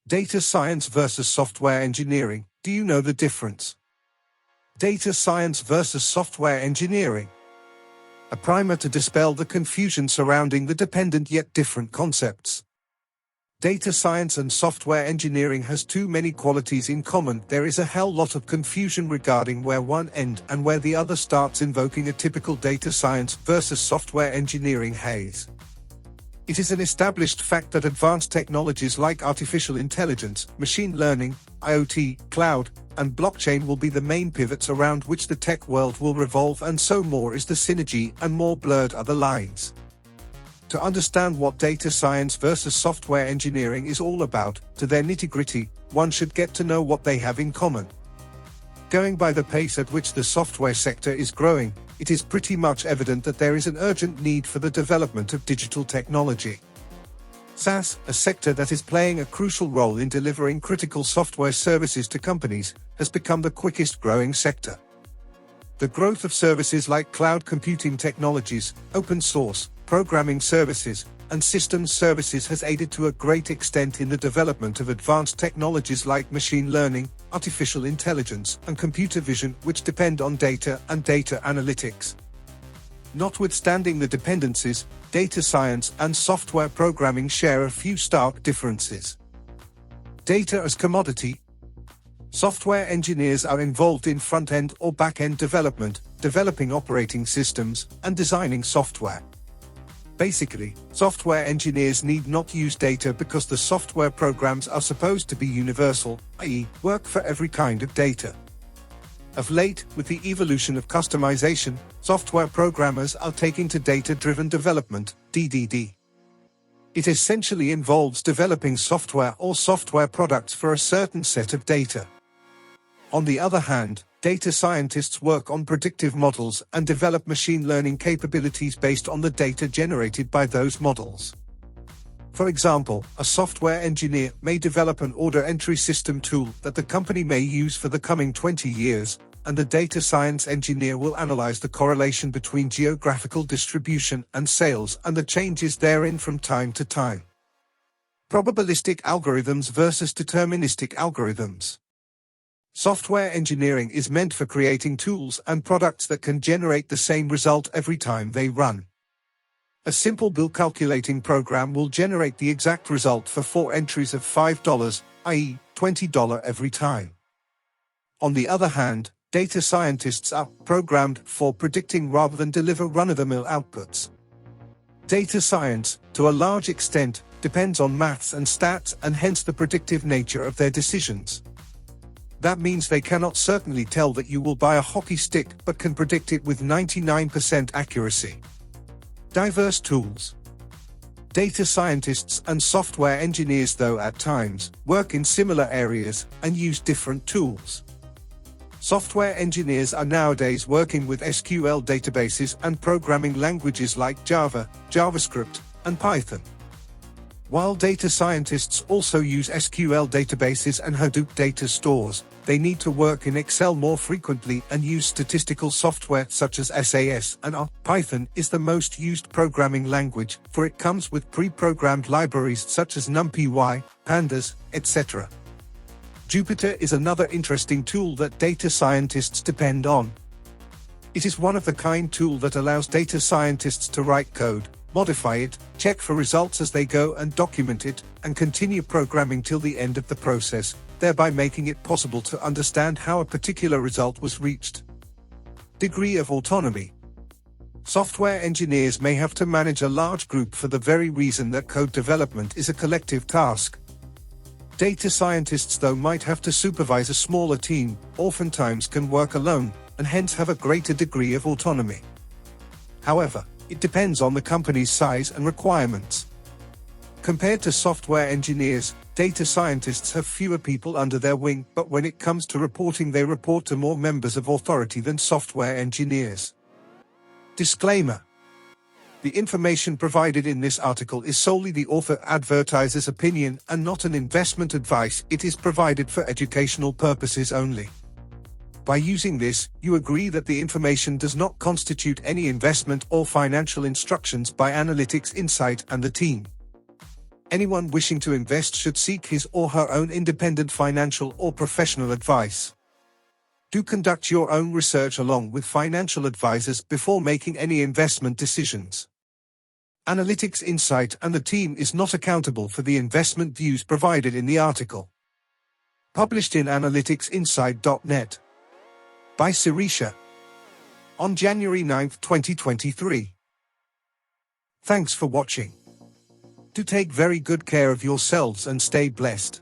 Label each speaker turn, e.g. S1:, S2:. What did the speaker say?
S1: Data science versus software engineering. Do you know the difference? Data science versus software engineering. A primer to dispel the confusion surrounding the dependent yet different concepts. Data science and software engineering has too many qualities in common. There is a hell lot of confusion regarding where one ends and where the other starts, invoking a typical data science versus software engineering haze. It is an established fact that advanced technologies like artificial intelligence, machine learning, IoT, cloud, and blockchain will be the main pivots around which the tech world will revolve, and so more is the synergy and more blurred are the lines. To understand what data science versus software engineering is all about, to their nitty-gritty, one should get to know what they have in common. Going by the pace at which the software sector is growing, it is pretty much evident that there is an urgent need for the development of digital technology. SaaS, a sector that is playing a crucial role in delivering critical software services to companies, has become the quickest growing sector. The growth of services like cloud computing technologies, open source, programming services, and systems services has aided to a great extent in the development of advanced technologies like machine learning, artificial intelligence, and computer vision, which depend on data and data analytics. Notwithstanding the dependencies, data science and software programming share a few stark differences. Data as commodity. Software engineers are involved in front-end or back-end development, developing operating systems, and designing software. Basically, software engineers need not use data because the software programs are supposed to be universal, i.e., work for every kind of data. Of late, with the evolution of customization, software programmers are taking to data-driven development, DDD. It essentially involves developing software or software products for a certain set of data. On the other hand, data scientists work on predictive models and develop machine learning capabilities based on the data generated by those models. For example, a software engineer may develop an order entry system tool that the company may use for the coming 20 years, and the data science engineer will analyze the correlation between geographical distribution and sales and the changes therein from time to time. Probabilistic algorithms versus deterministic algorithms. Software engineering is meant for creating tools and products that can generate the same result every time they run. A simple bill calculating program will generate the exact result for 4 entries of $5, i.e., $20 every time. On the other hand, data scientists are programmed for predicting rather than deliver run-of-the-mill outputs. Data science, to a large extent, depends on maths and stats, and hence the predictive nature of their decisions. That means they cannot certainly tell that you will buy a hockey stick, but can predict it with 99% accuracy. Diverse tools. Data scientists and software engineers, though at times, work in similar areas and use different tools. Software engineers are nowadays working with SQL databases and programming languages like Java, JavaScript, and Python. While data scientists also use SQL databases and Hadoop data stores, they need to work in Excel more frequently and use statistical software such as SAS and R. Python is the most used programming language, for it comes with pre-programmed libraries such as NumPy, Pandas, etc. Jupyter is another interesting tool that data scientists depend on. It is one-of-a-kind tool that allows data scientists to write code, modify it, check for results as they go and document it, and continue programming till the end of the process, thereby making it possible to understand how a particular result was reached. Degree of autonomy. Software engineers may have to manage a large group for the very reason that code development is a collective task. Data scientists, though, might have to supervise a smaller team, oftentimes can work alone, and hence have a greater degree of autonomy. However, it depends on the company's size and requirements. Compared to software engineers, data scientists have fewer people under their wing, but when it comes to reporting, they report to more members of authority than software engineers. Disclaimer. The information provided in this article is solely the author advertiser's opinion and not an investment advice. It is provided for educational purposes only. By using this, you agree that the information does not constitute any investment or financial instructions by Analytics Insight and the team. Anyone wishing to invest should seek his or her own independent financial or professional advice. Do conduct your own research along with financial advisors before making any investment decisions. Analytics Insight and the team is not accountable for the investment views provided in the article. Published in analyticsinsight.net by Sirisha on January 9, 2023. Thanks for watching. Do take very good care of yourselves and stay blessed.